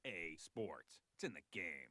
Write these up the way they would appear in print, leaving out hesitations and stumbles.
EA Sports. It's in the game.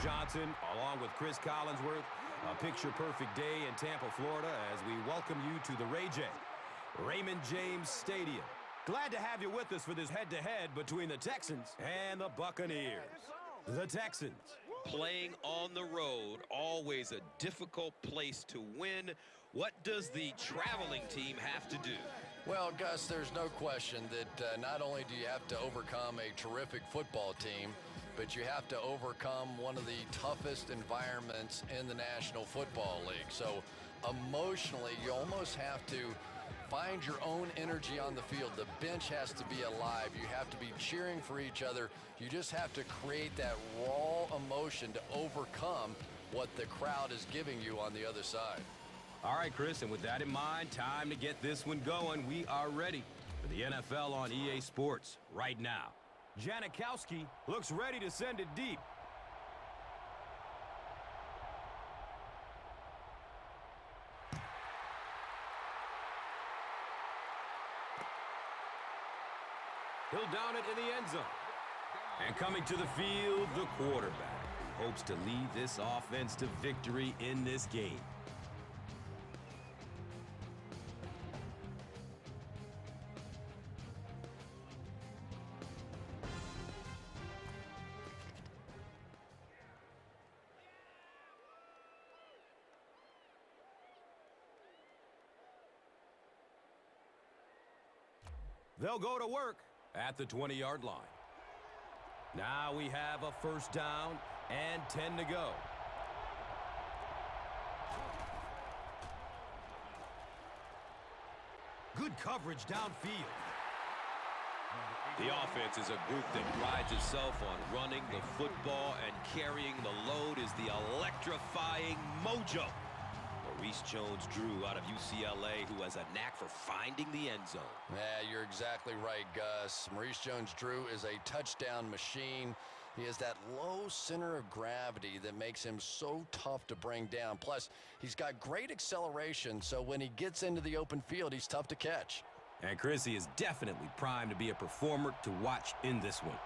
Johnson, along with Chris Collinsworth. A picture-perfect day in Tampa, Florida, as we welcome you to the Ray J. Raymond James Stadium. Glad to have you with us for this head-to-head between the Texans and the Buccaneers. The Texans. Playing on the road, always a difficult place to win. What does the traveling team have to do? Well, Gus, there's no question that not only do you have to overcome a terrific football team, but you have to overcome one of the toughest environments in the National Football League. So emotionally, you almost have to find your own energy on the field. The bench has to be alive. You have to be cheering for each other. You just have to create that raw emotion to overcome what the crowd is giving you on the other side. All right, Chris, and with that in mind, time to get this one going. We are ready for the NFL on EA Sports right now. Janikowski looks ready to send it deep. He'll down it in the end zone. And coming to the field, the quarterback, who hopes to lead this offense to victory in this game. They'll go to work at the 20-yard line. Now we have a first down and 10 to go. Good coverage downfield. The offense is a group that prides itself on running the football, and carrying the load is the electrifying mojo. Maurice Jones-Drew out of UCLA, who has a knack for finding the end zone. Yeah, you're exactly right, Gus. Maurice Jones-Drew is a touchdown machine. He has that low center of gravity that makes him so tough to bring down. Plus, he's got great acceleration, so when he gets into the open field, he's tough to catch. And Chris, he is definitely primed to be a performer to watch in this one.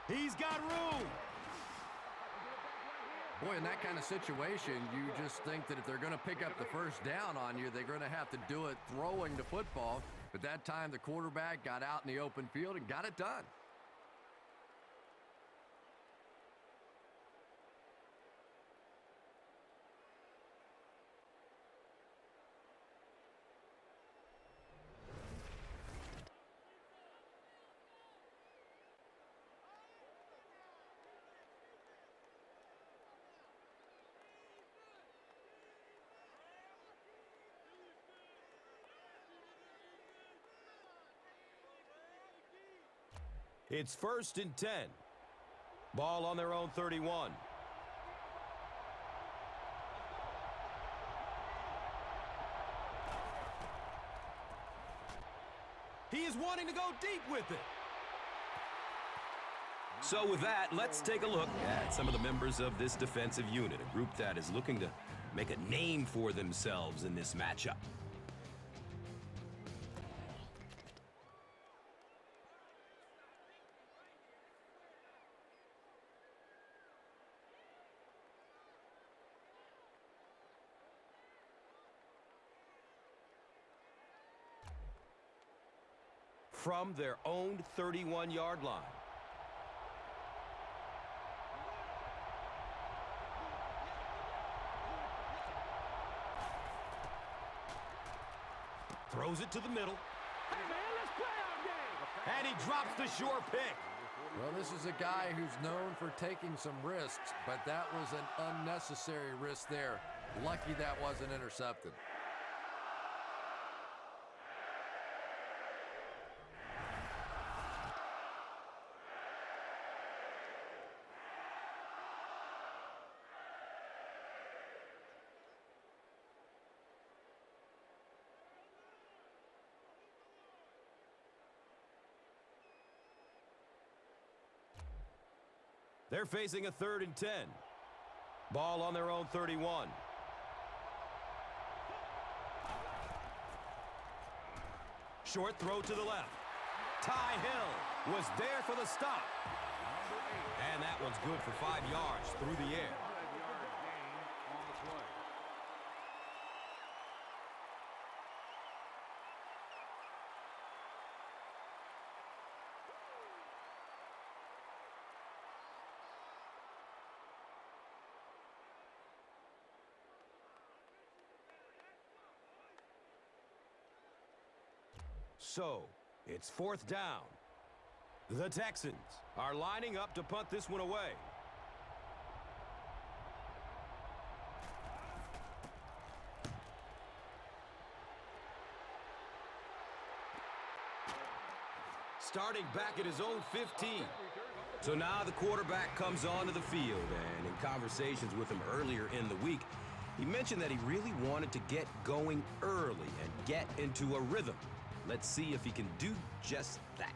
He's got room. Boy, in that kind of situation, you just think that if they're going to pick up the first down on you, they're going to have to do it throwing the football. But that time, the quarterback got out in the open field and got it done. It's 1st and 10. Ball on their own 31. He is wanting to go deep with it. So with that, let's take a look at some of the members of this defensive unit, a group that is looking to make a name for themselves in this matchup. From their own 31-yard line. Throws it to the middle. Hey, man, let's play our game. And he drops the sure pick. Well, this is a guy who's known for taking some risks, but that was an unnecessary risk there. Lucky that wasn't intercepted. They're facing a 3rd and 10. Ball on their own 31. Short throw to the left. Ty Hill. was there for the stop. And that one's good for 5 yards through the air. So, it's 4th down. The Texans are lining up to punt this one away. Starting back at his own 15. So now the quarterback comes onto the field, and in conversations with him earlier in the week, he mentioned that he really wanted to get going early and get into a rhythm. Let's see if he can do just that.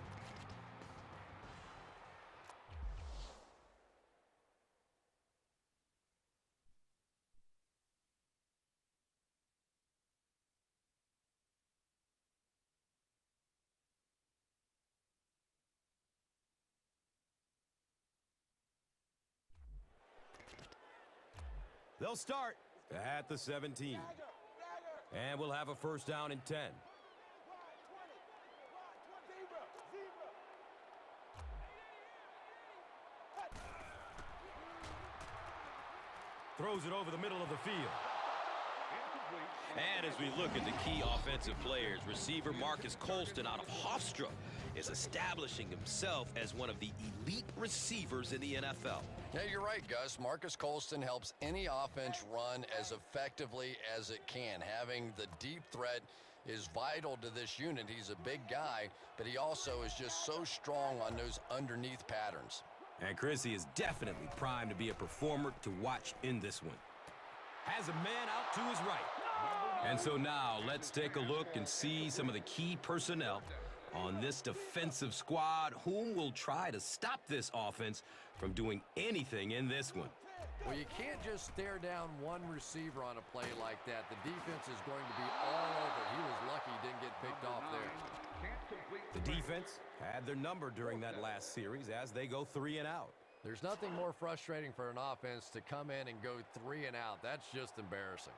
They'll start at the 17. And we'll have a 1st down and 10. Throws it over the middle of the field. And as we look at the key offensive players, receiver Marcus Colston out of Hofstra is establishing himself as one of the elite receivers in the NFL. Yeah, you're right, Gus. Marcus Colston helps any offense run as effectively as it can. Having the deep threat is vital to this unit. He's a big guy, but he also is just so strong on those underneath patterns. And Chrissy is definitely primed to be a performer to watch in this one. Has a man out to his right. And so now let's take a look and see some of the key personnel on this defensive squad, whom will try to stop this offense from doing anything in this one. Well, you can't just stare down one receiver on a play like that. The defense is going to be all over. He was lucky he didn't get picked off there. The defense had their number during that last series as they go 3 and out. There's nothing more frustrating for an offense to come in and go 3 and out. That's just embarrassing.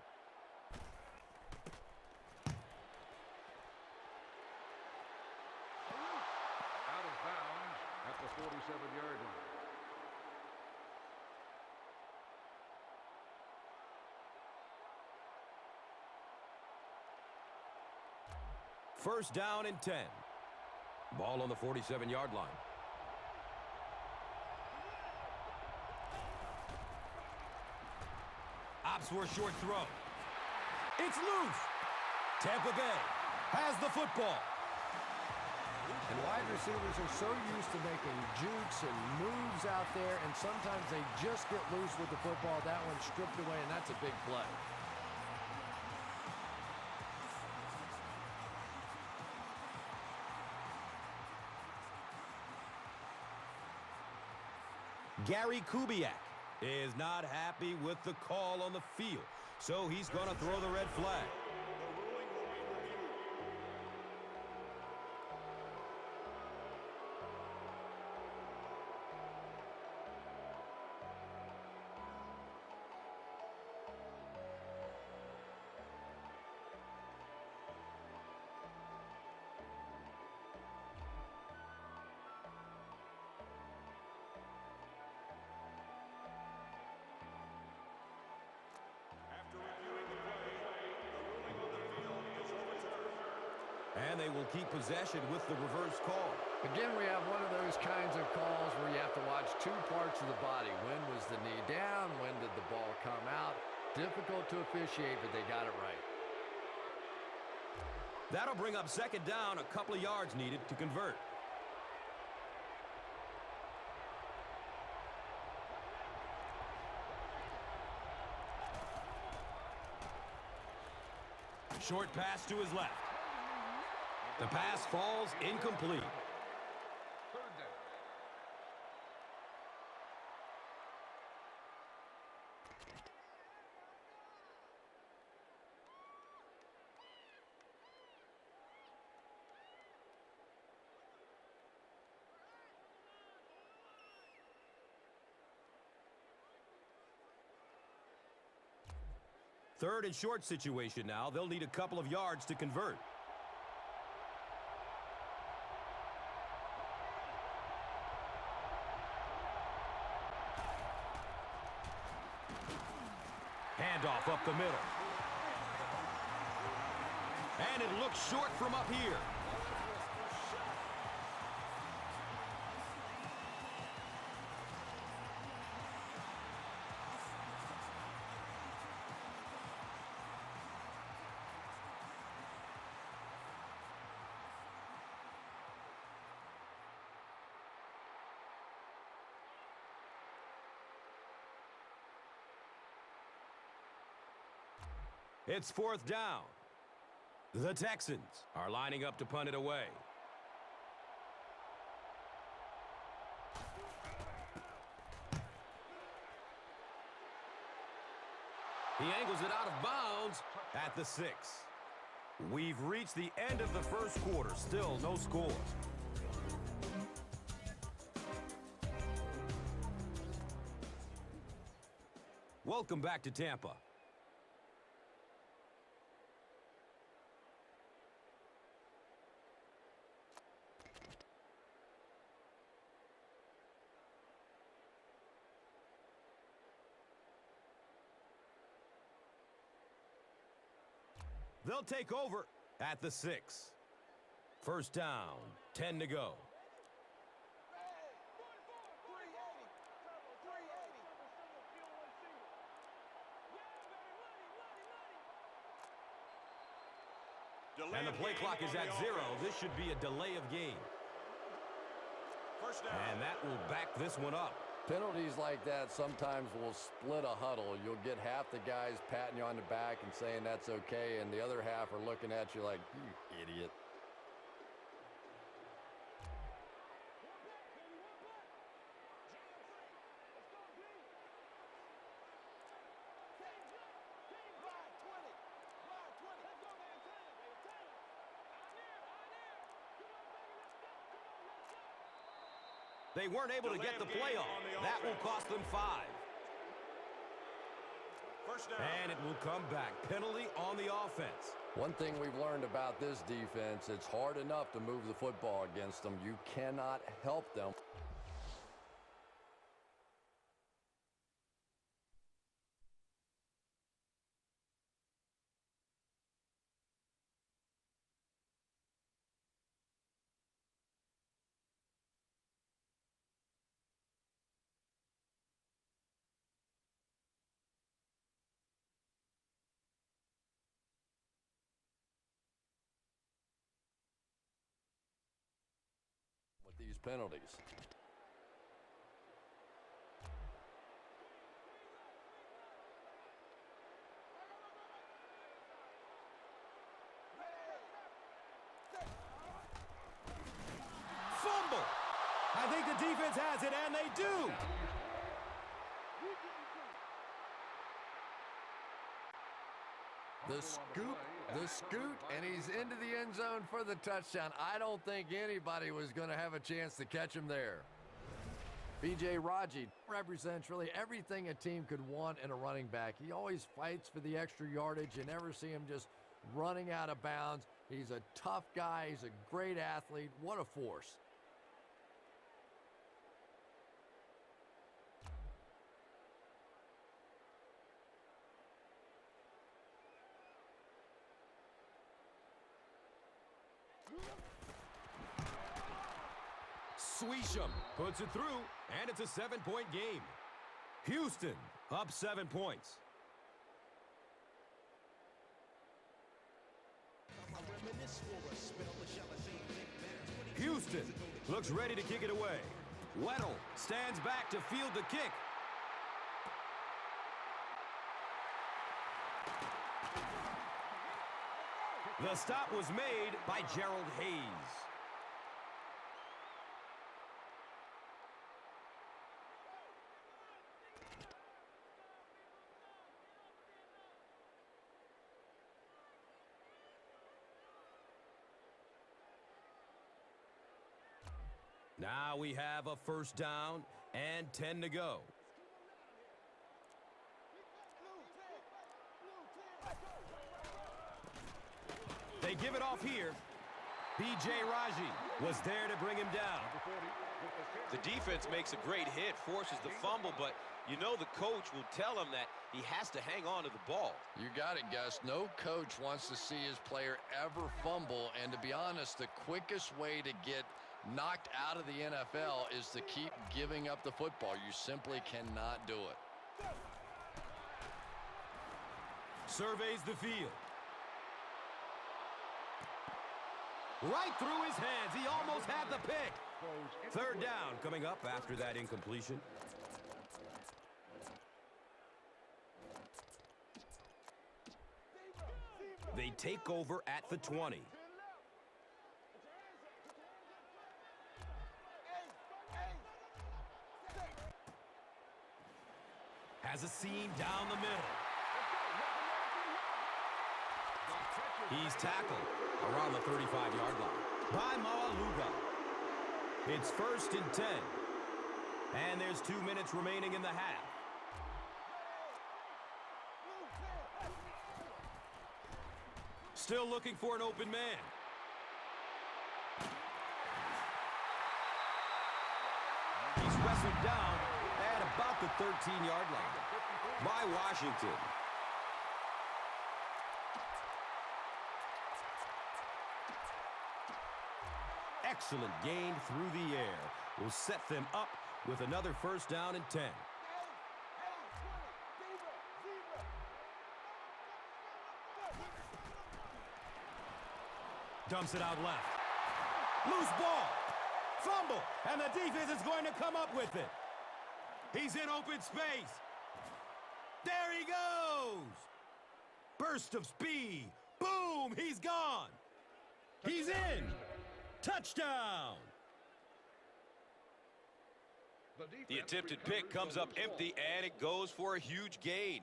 Out of bounds at the 47-yard line. First down and 10. Ball on the 47-yard line. Opts for a short throw. It's loose. Tampa Bay has the football. And wide receivers are so used to making jukes and moves out there, and sometimes they just get loose with the football. That one's stripped away, and that's a big play. Gary Kubiak is not happy with the call on the field, so he's going to throw the red flag. And they will keep possession with the reverse call. Again, we have one of those kinds of calls where you have to watch 2 parts of the body. When was the knee down? When did the ball come out? Difficult to officiate, but they got it right. That'll bring up 2nd down, a couple of yards needed to convert. Short pass to his left. The pass falls incomplete. Third down. Third and short situation now. They'll need a couple of yards to convert. Handoff up the middle. And it looks short from up here. It's fourth down. The Texans are lining up to punt it away. He angles it out of bounds at the 6. We've reached the end of the first quarter. Still no score. Welcome back to Tampa. They'll take over at the 6. First down, 10 to go. And the play clock is at 0. This should be a delay of game. First down. And that will back this one up. Penalties like that sometimes will split a huddle. You'll get half the guys patting you on the back and saying that's okay, and the other half are looking at you like, you idiot. They weren't able to get the play off. That will cost them 5. First down. And it will come back. Penalty on the offense. One thing we've learned about this defense, it's hard enough to move the football against them. You cannot help them. These penalties. Fumble. I think the defense has it, and they do. The scoot, and he's into the end zone for the touchdown. I don't think anybody was going to have a chance to catch him there. B.J. Raji represents really everything a team could want in a running back. He always fights for the extra yardage. You never see him just running out of bounds. He's a tough guy. He's a great athlete. What a force. Swisham puts it through, and it's a 7-point game. Houston up 7 points. Houston looks ready to kick it away. Weddle stands back to field the kick. The stop was made by Gerald Hayes. Now we have a first down and 10 to go. They give it off here. B.J. Raji was there to bring him down. The defense makes a great hit, forces the fumble, but you know the coach will tell him that he has to hang on to the ball. You got it, Gus. No coach wants to see his player ever fumble, and to be honest, the quickest way to get knocked out of the NFL is to keep giving up the football. You simply cannot do it. Surveys the field. Right through his hands. He almost had the pick. Third down coming up after that incompletion. They take over at the 20. Has a seam down the middle. He's tackled around the 35-yard line by Maualuga. It's 1st and 10. And there's 2 minutes remaining in the half. Still looking for an open man. He's wrestled down at about the 13-yard line by Washington. Excellent gain through the air will set them up with another 1st down and 10. Dumps it out left. Loose ball. Fumble. And the defense is going to come up with it. He's in open space. There he goes. Burst of speed. Boom. He's gone. He's in. Touchdown. The attempted pick comes up empty, and it goes for a huge gain.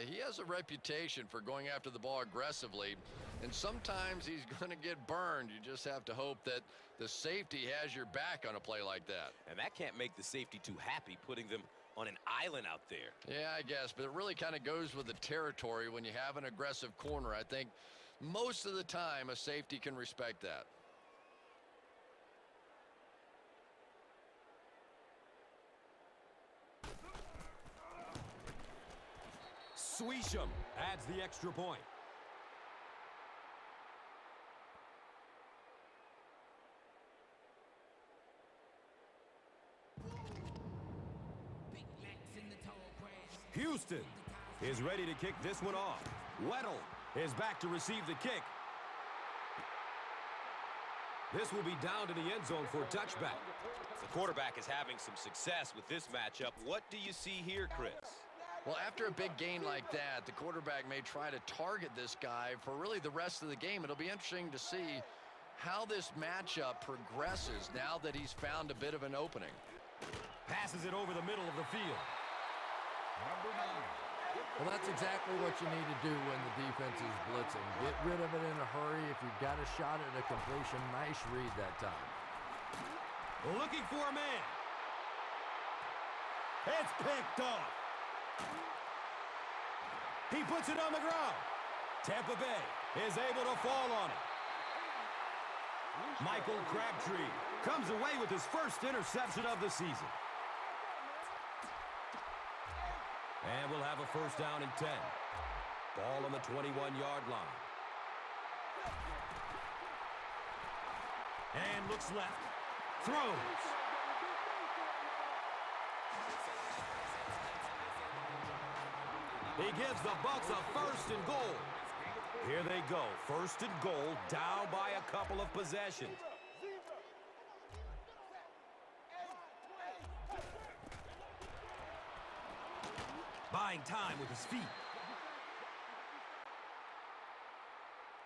He has a reputation for going after the ball aggressively, and sometimes he's going to get burned. You just have to hope that the safety has your back on a play like that. And that can't make the safety too happy, putting them on an island out there. Yeah, I guess, but it really kind of goes with the territory when you have an aggressive corner. I think most of the time a safety can respect that. Swisham adds the extra point. Houston is ready to kick this one off. Weddle is back to receive the kick. This will be down to the end zone for a touchback. The quarterback is having some success with this matchup. What do you see here, Chris? Well, after a big gain like that, the quarterback may try to target this guy for really the rest of the game. It'll be interesting to see how this matchup progresses now that he's found a bit of an opening. Passes it over the middle of the field. Well, that's exactly what you need to do when the defense is blitzing. Get rid of it in a hurry. If you've got a shot at a completion, nice read that time. Looking for a man. It's picked off. He puts it on the ground. Tampa Bay is able to fall on it. Michael Crabtree comes away with his first interception of the season. And we'll have a 1st down and 10. Ball on the 21-yard line. And looks left. Throws. He gives the Bucs a 1st and goal. Here they go. 1st and goal, down by a couple of possessions. Buying time with his feet.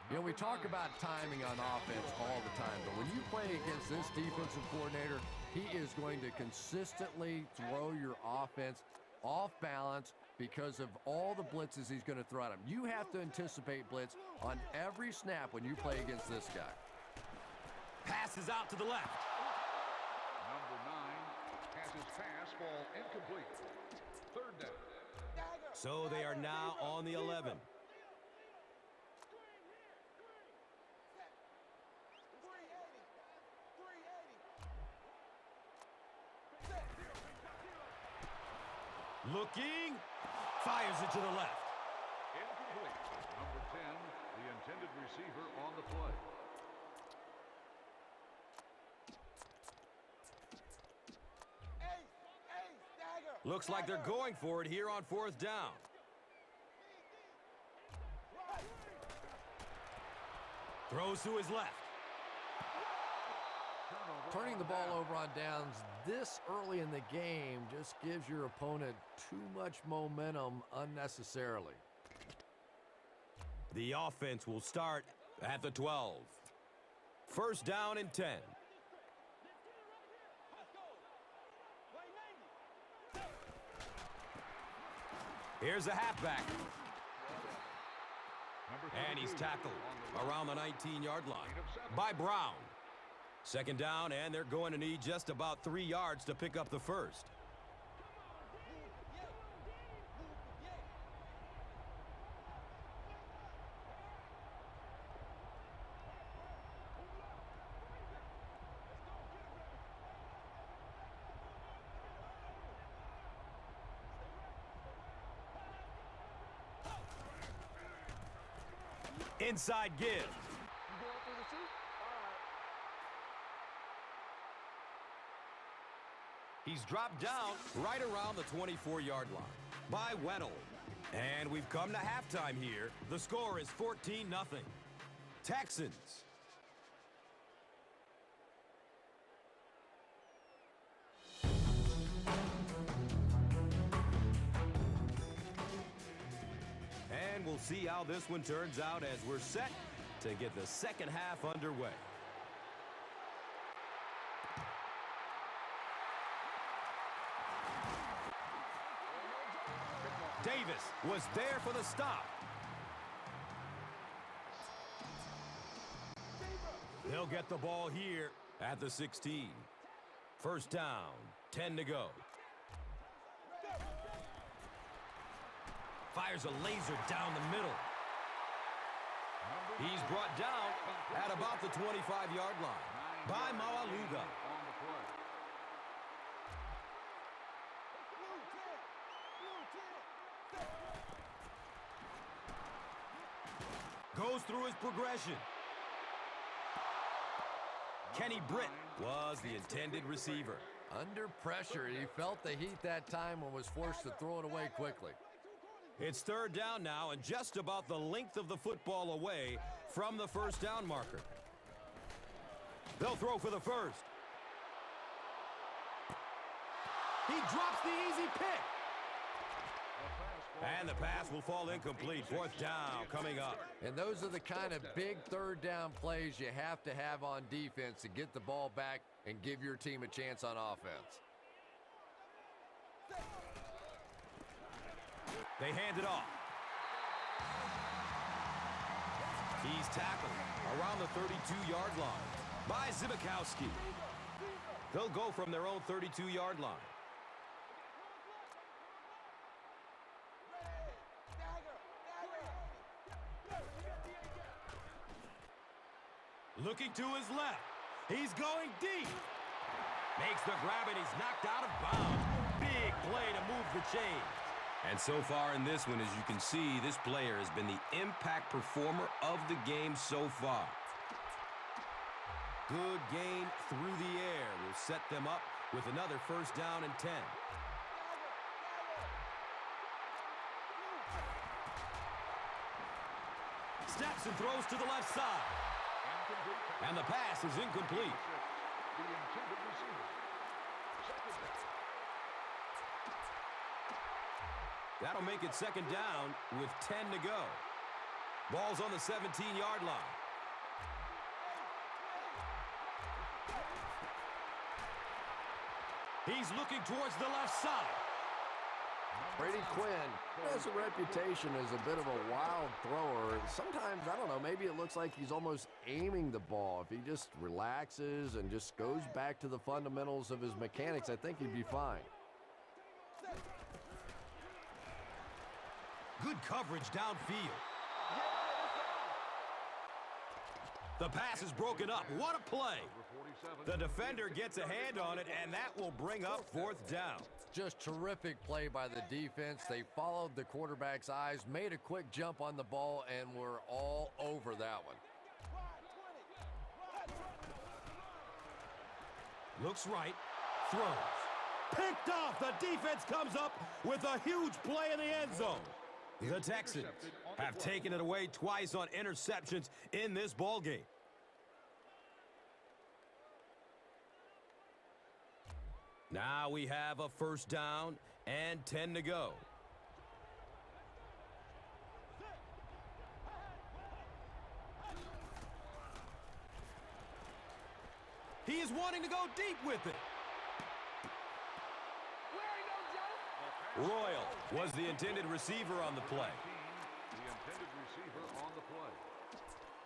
You know, we talk about timing on offense all the time, but when you play against this defensive coordinator, he is going to consistently throw your offense off balance because of all the blitzes he's going to throw at him. You have to anticipate blitz on every snap when you play against this guy. Passes out to the left. Number 9 has his pass ball incomplete. 3rd down. So they are now on the 11. Looking. Fires it to the left. Incomplete. Number 10, the intended receiver on the play. Looks like they're going for it here on 4th down. Throws to his left. Turning the ball over on downs this early in the game just gives your opponent too much momentum unnecessarily. The offense will start at the 12. 1st down and 10. Here's a halfback. And he's tackled around the 19-yard line by Brown. 2nd down, and they're going to need just about 3 yards to pick up the first. Inside give. He's dropped down right around the 24-yard line by Weddle. And we've come to halftime here. The score is 14-0. Texans. And we'll see how this one turns out as we're set to get the second half underway. Davis was there for the stop. They'll get the ball here at the 16. 1st down, 10 to go. Fires a laser down the middle. He's brought down at about the 25-yard line by Maualuga. Goes through his progression. Kenny Britt was the intended receiver. Under pressure, he felt the heat that time and was forced to throw it away quickly. It's 3rd down now and just about the length of the football away from the 1st down marker. They'll throw for the first. He drops the easy pick. And the pass will fall incomplete. 4th down coming up. And those are the kind of big 3rd down plays you have to have on defense to get the ball back and give your team a chance on offense. They hand it off. He's tackled around the 32-yard line by Zibikowski. They'll go from their own 32-yard line. Looking to his left. He's going deep. Makes the grab and he's knocked out of bounds. Big play to move the chains. And so far in this one, as you can see, this player has been the impact performer of the game so far. Good gain through the air will set them up with another 1st down and 10. Steps and throws to the left side. And the pass is incomplete. That'll make it 2nd down with 10 to go. Ball's on the 17-yard line. He's looking towards the left side. Brady Quinn has a reputation as a bit of a wild thrower. Sometimes, I don't know, maybe it looks like he's almost aiming the ball. If he just relaxes and just goes back to the fundamentals of his mechanics, I think he'd be fine. Good coverage downfield. The pass is broken up. What a play. The defender gets a hand on it, and that will bring up 4th down. Just terrific play by the defense. They followed the quarterback's eyes, made a quick jump on the ball, and were all over that one. Looks right, throws. Picked off. The defense comes up with a huge play in the end zone. The Texans have taken it away twice on interceptions in this ball game. Now we have a first down and 10 to go. He is wanting to go deep with it. Royal was the intended receiver on the play. The intended receiver on the play.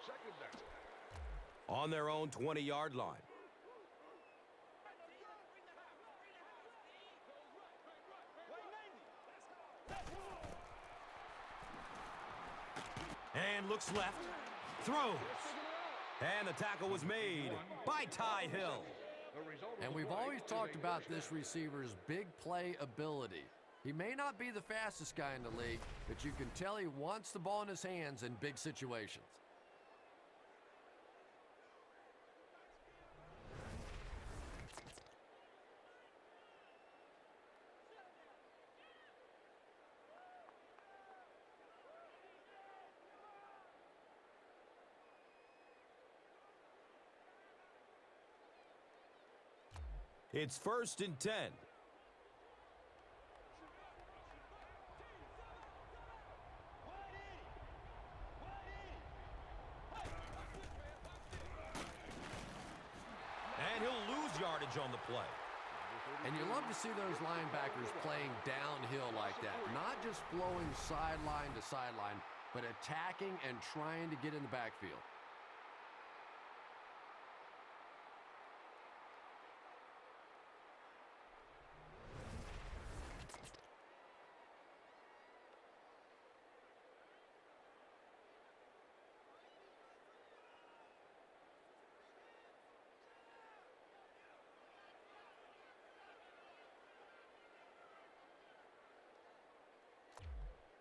Second down. On their own 20-yard line. And looks left. Throws. And the tackle was made by Ty Hill. And we've always talked about this receiver's big play ability. He may not be the fastest guy in the league, but you can tell he wants the ball in his hands in big situations. It's 1st and 10. And he'll lose yardage on the play. And you love to see those linebackers playing downhill like that. Not just flowing sideline to sideline, but attacking and trying to get in the backfield.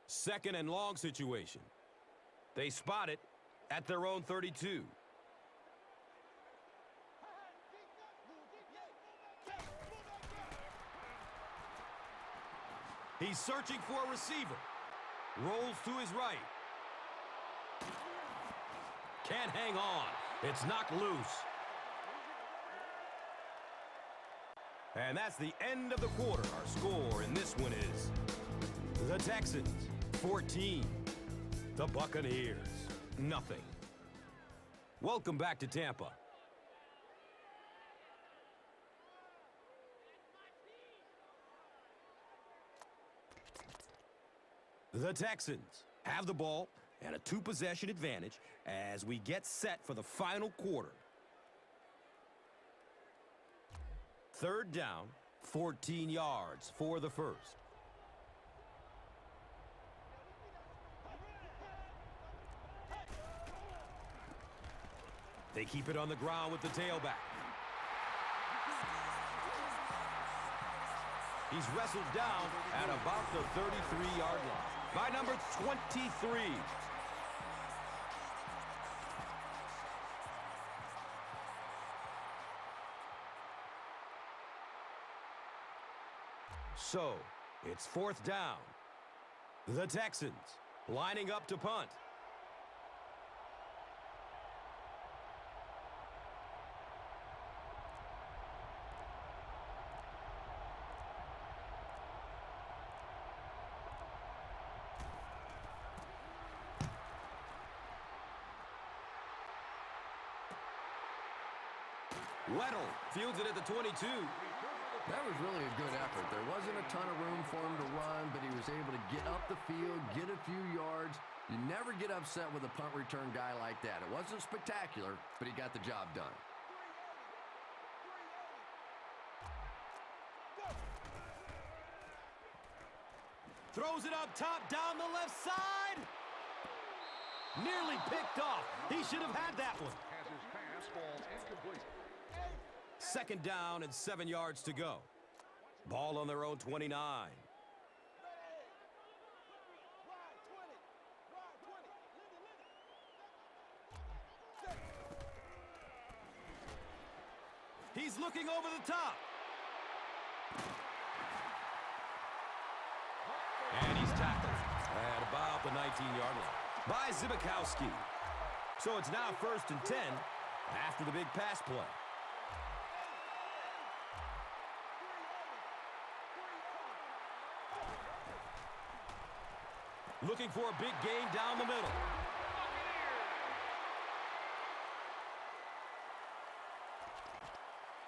Second and long situation. They spot it at their own 32. He's searching for a receiver. Rolls to his right. Can't hang on. It's knocked loose. And that's the end of the quarter. Our score in this one is the Texans 14, the Buccaneers nothing. Welcome back to Tampa. The Texans have the ball and a 2-possession advantage as we get set for the final quarter. 3rd down, 14 yards for the first. They keep it on the ground with the tailback. He's wrestled down at about the 33-yard line by number 23. So, it's 4th down. The Texans lining up to punt. Weddle fields it at the 22. That was really a good effort. There wasn't a ton of room for him to run, but he was able to get up the field, get a few yards. You never get upset with a punt return guy like that. It wasn't spectacular, but he got the job done. Throws it up top, down the left side. Nearly picked off. He should have had that one. Has his pass, ball incomplete. 2nd down and 7 yards to go. Ball on their own 29. He's looking over the top. And he's tackled at about the 19-yard line by Zbikowski. So it's now 1st and 10 after the big pass play. Looking for a big gain down the middle.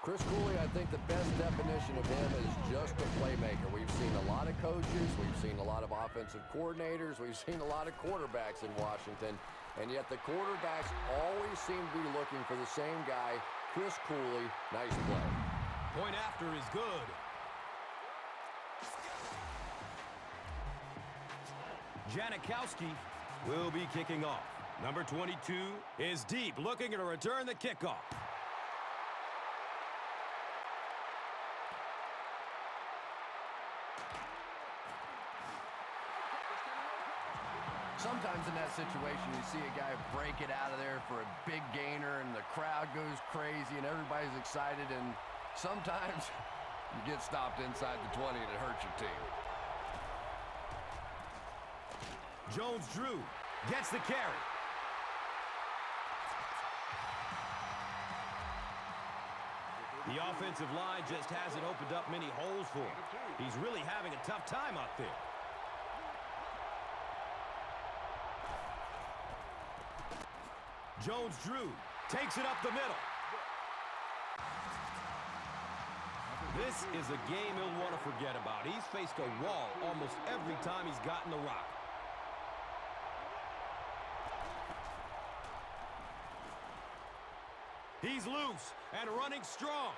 Chris Cooley, I think the best definition of him is just a playmaker. We've seen a lot of coaches. We've seen a lot of offensive coordinators. We've seen a lot of quarterbacks in Washington. And yet the quarterbacks always seem to be looking for the same guy, Chris Cooley. Nice play. Point after is good. Janikowski will be kicking off. Number 22 is deep, looking to return the kickoff. Sometimes in that situation, you see a guy break it out of there for a big gainer, and the crowd goes crazy, and everybody's excited, and sometimes you get stopped inside the 20, and it hurts your team. Jones-Drew gets the carry. The offensive line just hasn't opened up many holes for him. He's really having a tough time out there. Jones-Drew takes it up the middle. This is a game he'll want to forget about. He's faced a wall almost every time he's gotten the rock. He's loose and running strong.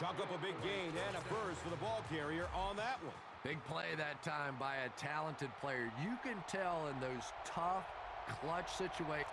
Chalk up a big gain and a first for the ball carrier on that one. Big play that time by a talented player. You can tell in those tough, clutch situations.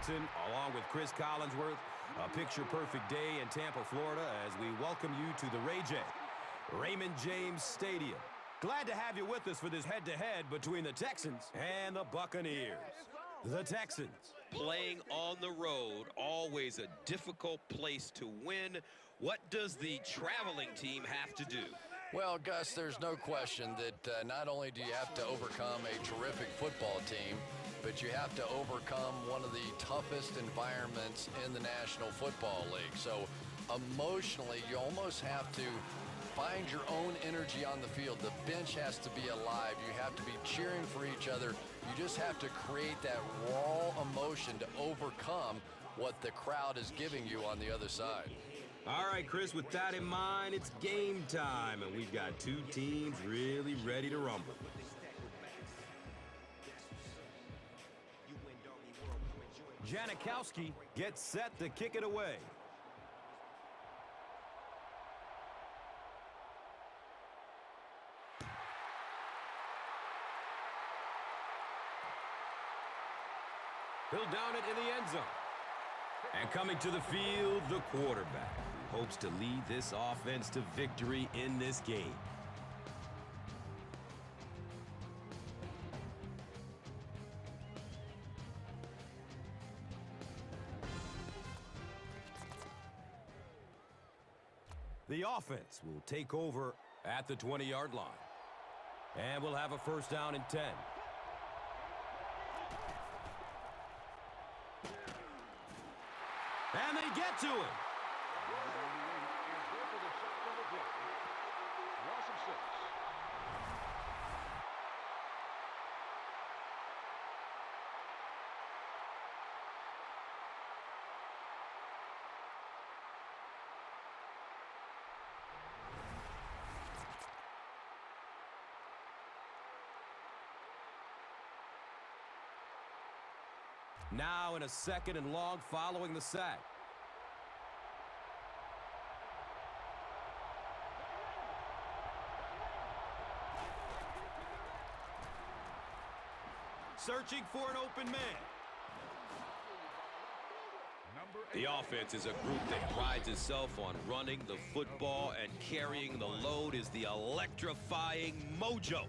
Jackson, along with Chris Collinsworth. A picture-perfect day in Tampa, Florida, as we welcome you to the Ray J. Raymond James Stadium. Glad to have you with us for this head-to-head between the Texans and the Buccaneers. The Texans. Playing on the road, always a difficult place to win. What does the traveling team have to do? Well, Gus, there's no question that not only do you have to overcome a terrific football team, but you have to overcome one of the toughest environments in the National Football League. So emotionally, you almost have to find your own energy on the field. The bench has to be alive. You have to be cheering for each other. You just have to create that raw emotion to overcome what the crowd is giving you on the other side. All right, Chris, with that in mind, it's game time, and we've got two teams really ready to rumble. Janikowski gets set to kick it away. He'll down it in the end zone. And coming to the field, the quarterback, who hopes to lead this offense to victory in this game. The offense will take over at the 20-yard line. And we'll have a first down and 10. And they get to him. Loss of 6. Now in a second and long following the sack. Searching for an open man. The offense is a group that prides itself on running the football, and carrying the load is the electrifying Mojo.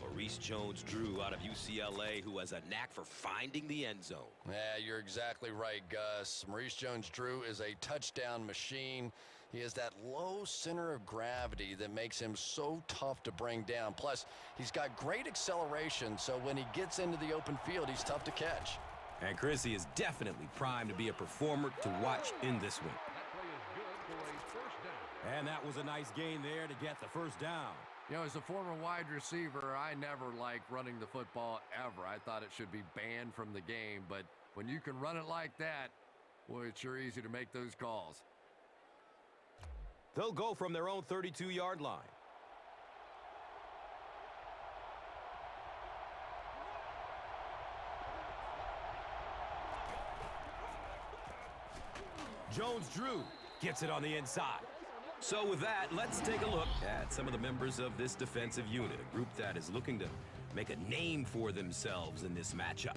Maurice Jones-Drew out of UCLA, who has a knack for finding the end zone. Yeah, you're exactly right, Gus. Maurice Jones-Drew is a touchdown machine. He has that low center of gravity that makes him so tough to bring down. Plus, he's got great acceleration, so when he gets into the open field, he's tough to catch. And Chrissy is definitely primed to be a performer to watch in this one. That play is good for a first down. And that was a nice gain there to get the first down. You know, as a former wide receiver, I never liked running the football ever. I thought it should be banned from the game, but when you can run it like that, boy, it's sure easy to make those calls. They'll go from their own 32-yard line. Jones-Drew gets it on the inside. So with that, let's take a look at some of the members of this defensive unit, a group that is looking to make a name for themselves in this matchup.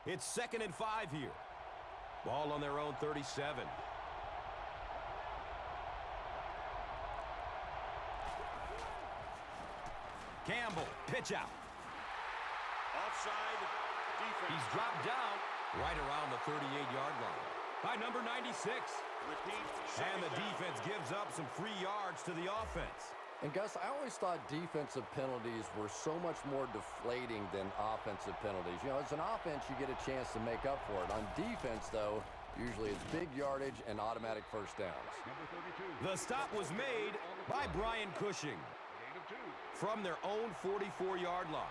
It's 2nd and 5 here. Ball on their own 37. Campbell, pitch out. Offside defense. He's dropped down right around the 38-yard line by number 96. Repeat. And the second down. defense gives up some free yards to the offense. And Gus, I always thought defensive penalties were so much more deflating than offensive penalties. You know, as an offense, you get a chance to make up for it. On defense, though, usually it's big yardage and automatic first downs. Number 32. The stop was made by Brian Cushing Gain of 2. from their own 44-yard line.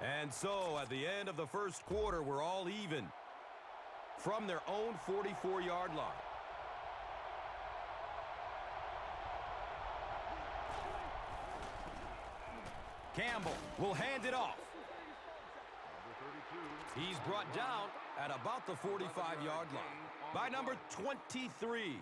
And so, at the end of the first quarter, we're all even from their own 44-yard line. Campbell will hand it off. Number 32. He's brought down at about the 45-yard line by number 23.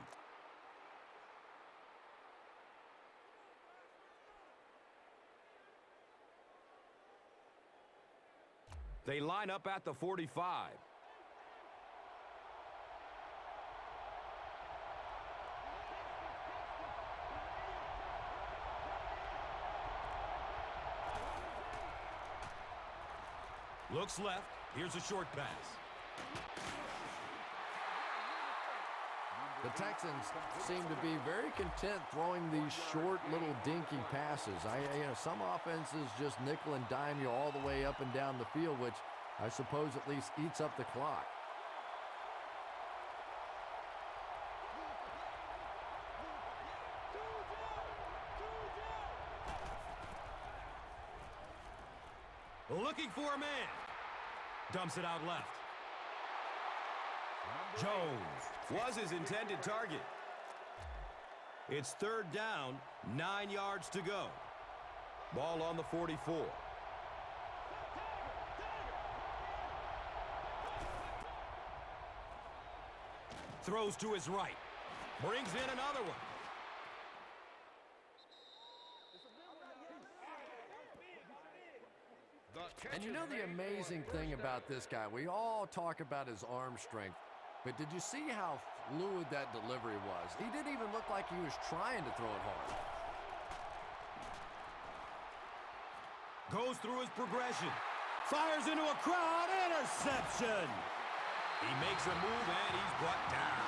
They line up at the 45. Looks left. Here's a short pass. The Texans seem to be very content throwing these short little dinky passes. Some offenses just nickel and dime you all the way up and down the field, which I suppose at least eats up the clock. Looking for a man. Dumps it out left. Jones was his intended target. It's third down, 9 yards to go. Ball on the 44. Throws to his right. Brings in another one. And you know the amazing thing about this guy, we all talk about his arm strength, but did you see how fluid that delivery was? He didn't even look like he was trying to throw it hard. Goes through his progression. Fires into a crowd. Interception. He makes a move and he's brought down.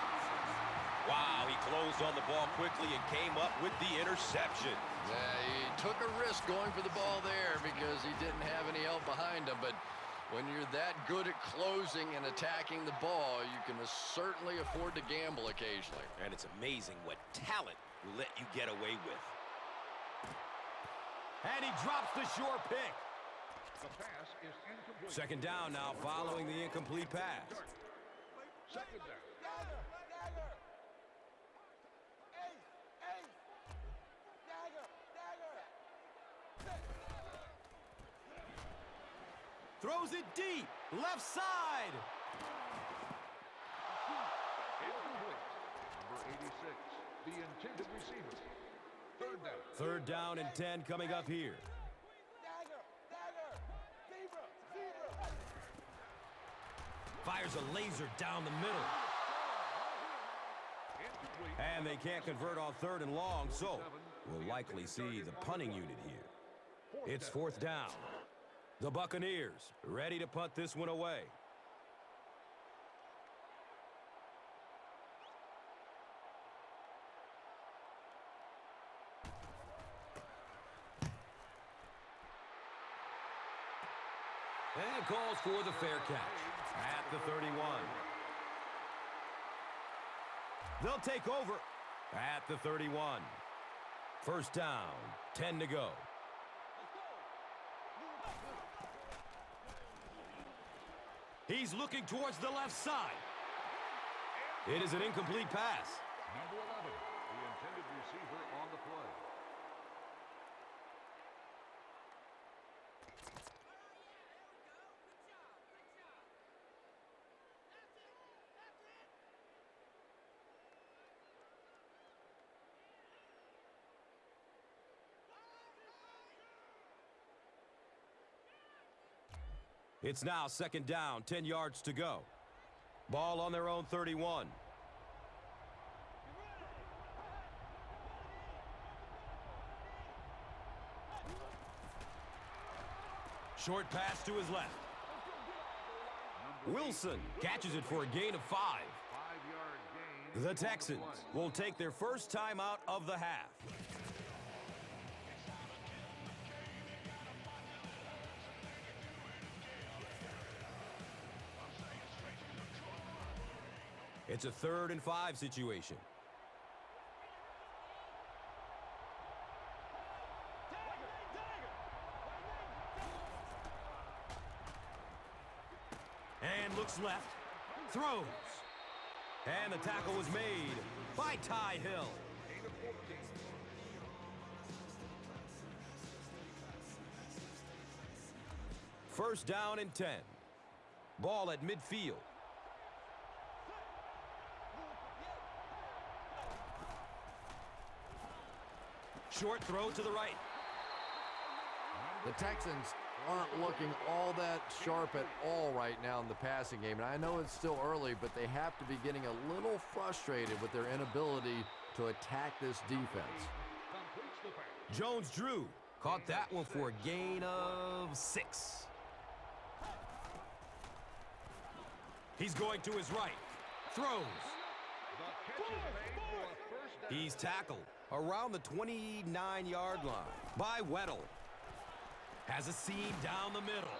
Wow, he closed on the ball quickly and came up with the interception. Yeah, he took a risk going for the ball there because he didn't have any help behind him. But when you're that good at closing and attacking the ball, you can certainly afford to gamble occasionally. And it's amazing what talent will let you get away with. And he drops the short pick. The pass is incomplete. Second down now following the incomplete pass. Second down. Throws it deep. Left side. Incomplete. Number 86, the intended receiver. Third down. Third down and 10 coming up here. Fires a laser down the middle. Incomplete. And they can't convert on third and long, so we'll likely see the punting unit here. It's fourth down. The Buccaneers ready to punt this one away. And calls for the fair catch at the 31. They'll take over at the 31. First down, 10 to go. He's looking towards the left side. It is an incomplete pass. Number 11, the intended receiver on the play. It's now second down, 10 yards to go. Ball on their own 31. Short pass to his left. Wilson catches it for a gain of 5. 5-yard gain. The Texans will take their first time out of the half. It's a 3rd and 5 situation. And looks left. Throws. And the tackle was made by Ty Hill. First down and 10. Ball at midfield. Short throw to the right. The Texans aren't looking all that sharp at all right now in the passing game. And I know it's still early, but they have to be getting a little frustrated with their inability to attack this defense. Jones-Drew caught that one for a gain of 6. He's going to his right. Throws. He's tackled around the 29-yard line by Weddle. Has a seam down the middle.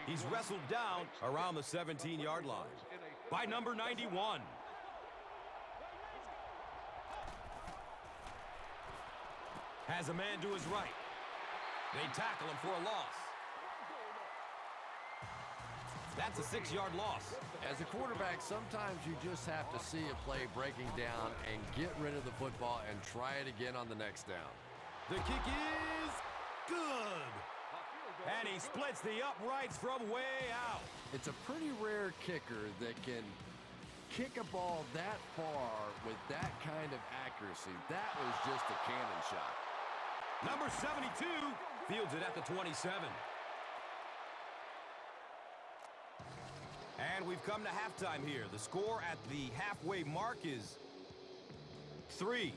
He's wrestled down around the 17-yard line by number 91. Has a man to his right. They tackle him for a loss. That's a 6-yard loss. As a quarterback, sometimes you just have to see a play breaking down and get rid of the football and try it again on the next down. The kick is good. And he splits the uprights from way out. It's a pretty rare kicker that can kick a ball that far with that kind of accuracy. That was just a cannon shot. Number 72 fields it at the 27. And we've come to halftime here. The score at the halfway mark is 3-0.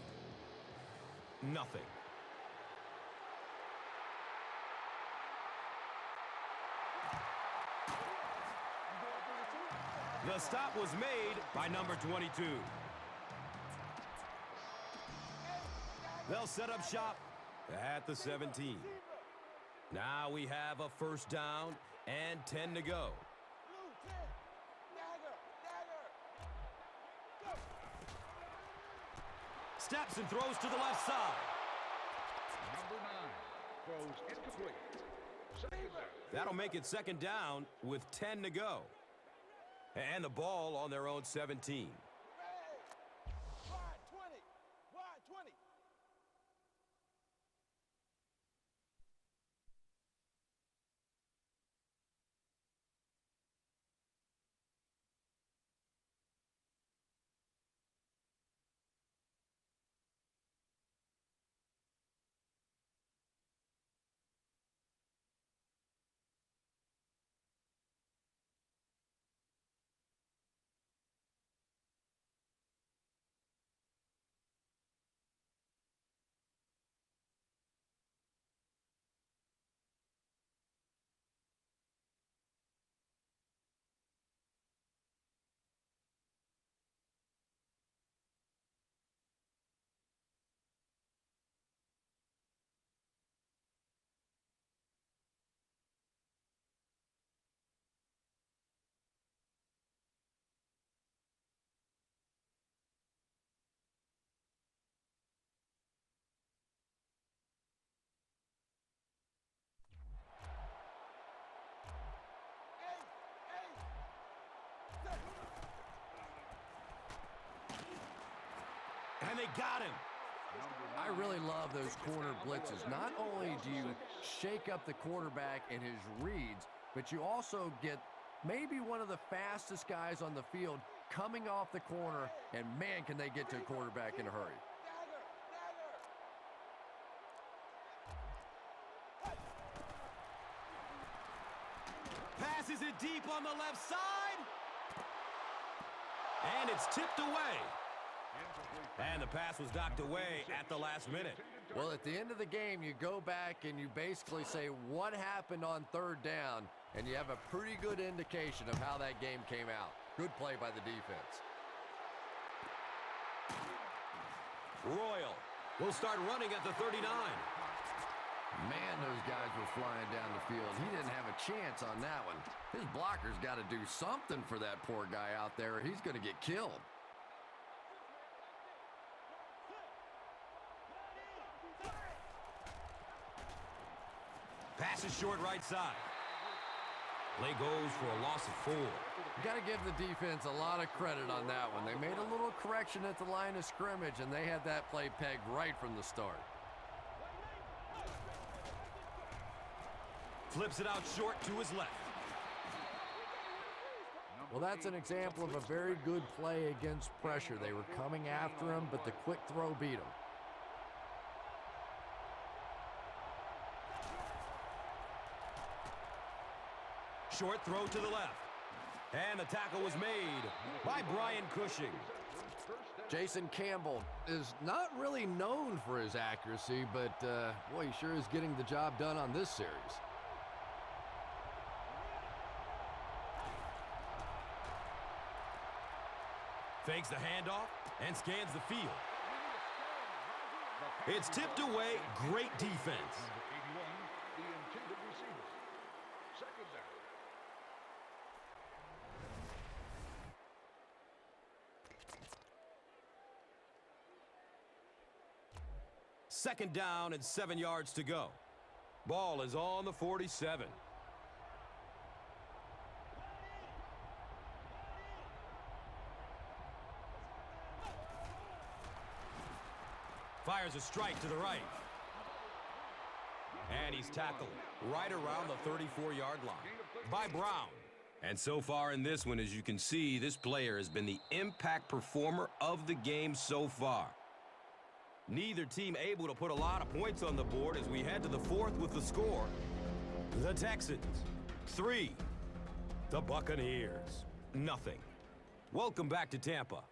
The stop was made by number 22. They'll set up shop at the 17. Now we have a first down and 10 to go. Steps and throws to the left side. Number 9 throws incomplete. Second down. That'll make it second down with 10 to go. And the ball on their own 17. And they got him. I really love those corner blitzes. Not only do you shake up the quarterback in his reads, but you also get maybe one of the fastest guys on the field coming off the corner, and man, can they get to a quarterback in a hurry. Passes it deep on the left side. And it's tipped away. And the pass was knocked away at the last minute. Well, at the end of the game, you go back and you basically say what happened on third down, and you have a pretty good indication of how that game came out. Good play by the defense. Royal will start running at the 39. Man, those guys were flying down the field. He didn't have a chance on that one. His blocker's got to do something for that poor guy out there, or he's going to get killed. Pass is short right side. Play goes for a loss of 4. You got to give the defense a lot of credit on that one. They made a little correction at the line of scrimmage, and they had that play pegged right from the start. Flips it out short to his left. Well, that's an example of a very good play against pressure. They were coming after him, but the quick throw beat him. Short throw to the left. And the tackle was made by Brian Cushing. Jason Campbell is not really known for his accuracy, but boy, he sure is getting the job done on this series. Fakes the handoff and scans the field. It's tipped away. Great defense. Number 81, the intended receiver. Second down. Second down and 7 yards to go. Ball is on the 47. Fires a strike to the right. And he's tackled right around the 34-yard line by Brown. And so far in this one, as you can see, this player has been the impact performer of the game so far. Neither team able to put a lot of points on the board as we head to the fourth with the score. The Texans, 3. The Buccaneers, nothing. Welcome back to Tampa.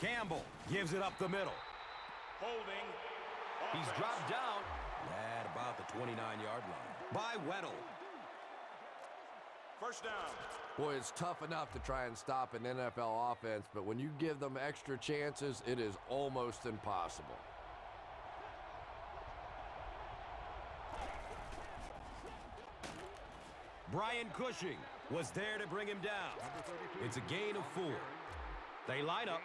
Campbell gives it up the middle. Holding. He's dropped down at about the 29-yard line by Weddle. First down. Boy, it's tough enough to try and stop an NFL offense, but when you give them extra chances, it is almost impossible. Brian Cushing was there to bring him down. It's a gain of 4. They line up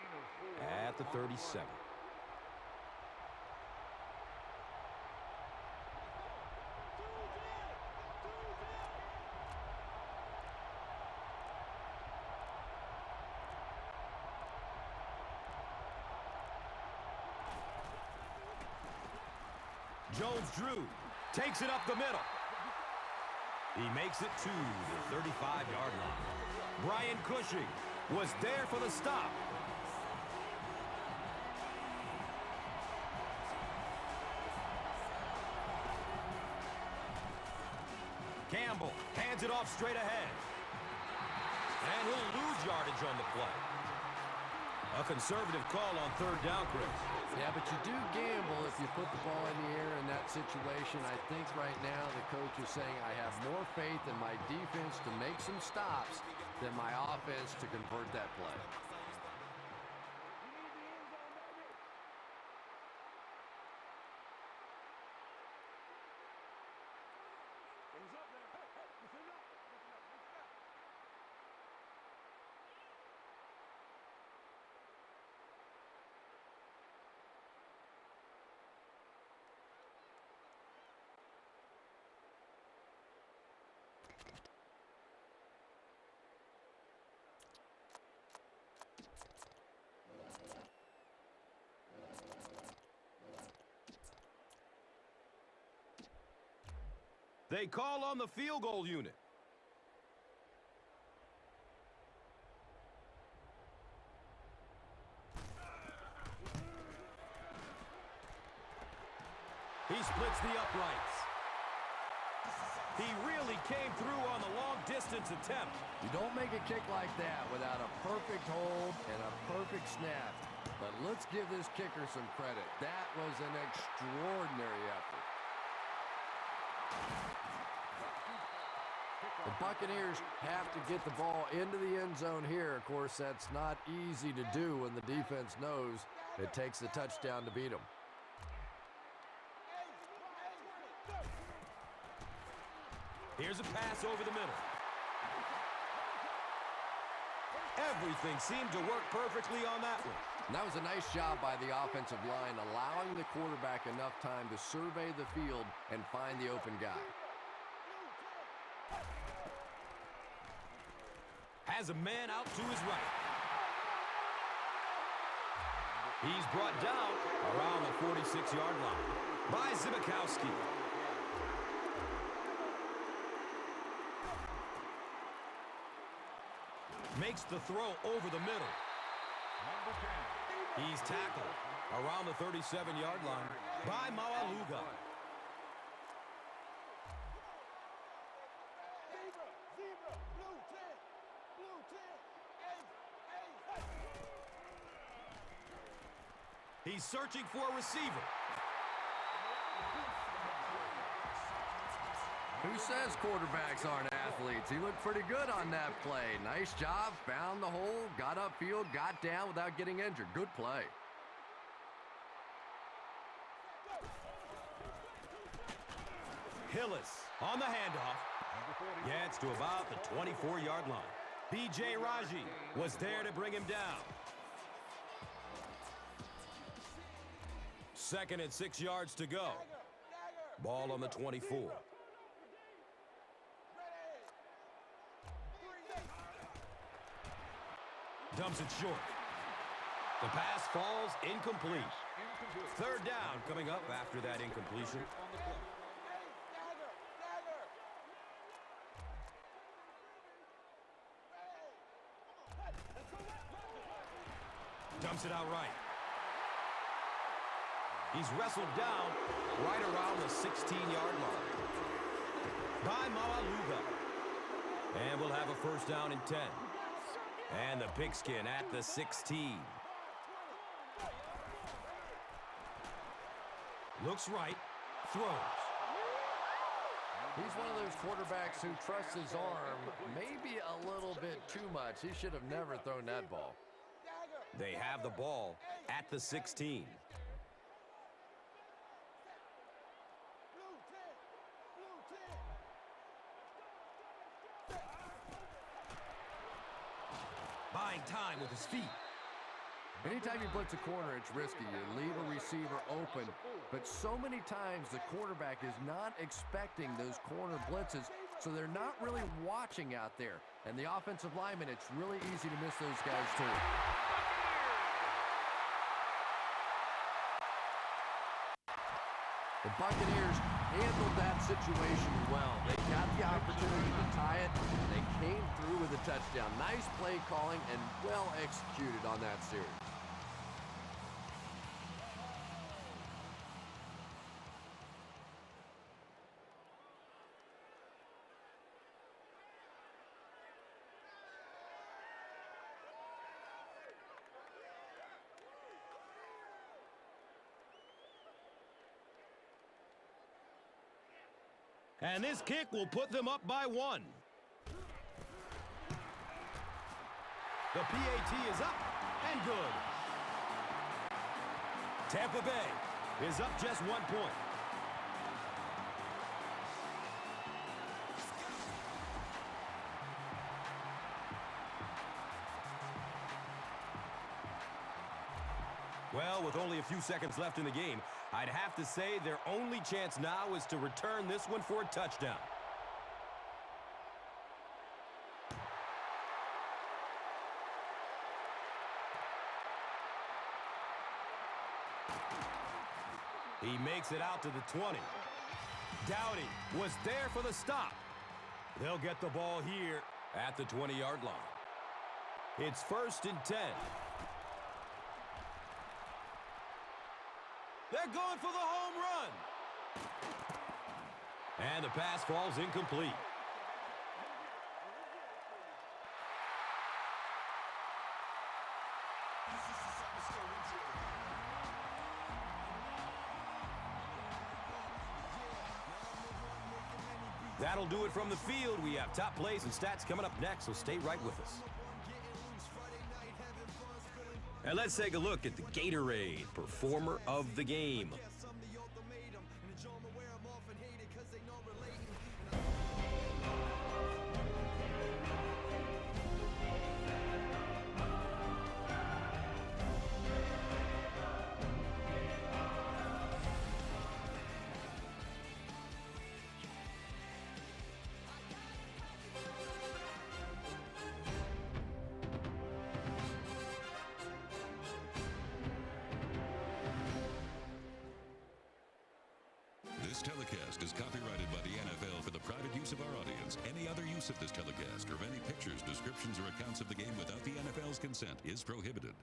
at the 37. Jones-Drew takes it up the middle. He makes it to the 35-yard line. Brian Cushing was there for the stop. Campbell hands it off straight ahead. And he'll lose yardage on the play. A conservative call on third down, Chris. Yeah, but you do gamble if you put the ball in the air in that situation. I think right now the coach is saying I have more faith in my defense to make some stops than my offense to convert that play. They call on the field goal unit. He splits the uprights. He really came through on the long-distance attempt. You don't make a kick like that without a perfect hold and a perfect snap. But let's give this kicker some credit. That was an extraordinary effort. The Buccaneers have to get the ball into the end zone here. Of course, that's not easy to do when the defense knows it takes the touchdown to beat them. Here's a pass over the middle. Everything seemed to work perfectly on that one. And that was a nice job by the offensive line, allowing the quarterback enough time to survey the field and find the open guy. Has a man out to his right. He's brought down around the 46-yard line by Zibikowski. Makes the throw over the middle. Number 10. He's tackled around the 37-yard line by Maualuga. He's searching for a receiver. Who says quarterbacks aren't athletes? He looked pretty good on that play. Nice job, found the hole, got upfield, got down without getting injured. Good play. Hillis on the handoff. Gets to about the 24-yard line. B.J. Raji was there to bring him down. 2nd and 6 yards to go. Ball on the 24. Dumps it short. The pass falls incomplete. 3rd down coming up after that incompletion. Dumps it out right. He's wrestled down right around the 16-yard line by Maualuga. And we'll have a 1st down and 10. And the pigskin at the 16. Looks right, throws. He's one of those quarterbacks who trusts his arm maybe a little bit too much. He should have never thrown that ball. They have the ball at the 16. Buying time with his feet. Anytime you blitz a corner, it's risky. You leave a receiver open. But so many times the quarterback is not expecting those corner blitzes, so they're not really watching out there. And the offensive lineman, it's really easy to miss those guys too. The Buccaneers handled that situation well. They got the opportunity to tie it, and they came through with a touchdown. Nice play calling and well executed on that series. And this kick will put them up by 1. The PAT is up and good. Tampa Bay is up just 1 point. Well, with only a few seconds left in the game, I'd have to say their only chance now is to return this one for a touchdown. He makes it out to the 20. Dowdy was there for the stop. They'll get the ball here at the 20-yard line. It's 1st and 10. They're going for the home run. And the pass falls incomplete. That'll do it from the field. We have top plays and stats coming up next, so stay right with us. And let's take a look at the Gatorade Performer of the Game. telecast is copyrighted by the NFL for the private use of our audience. Any other use of this telecast or of any pictures, descriptions, or accounts of the game without the NFL's consent is prohibited.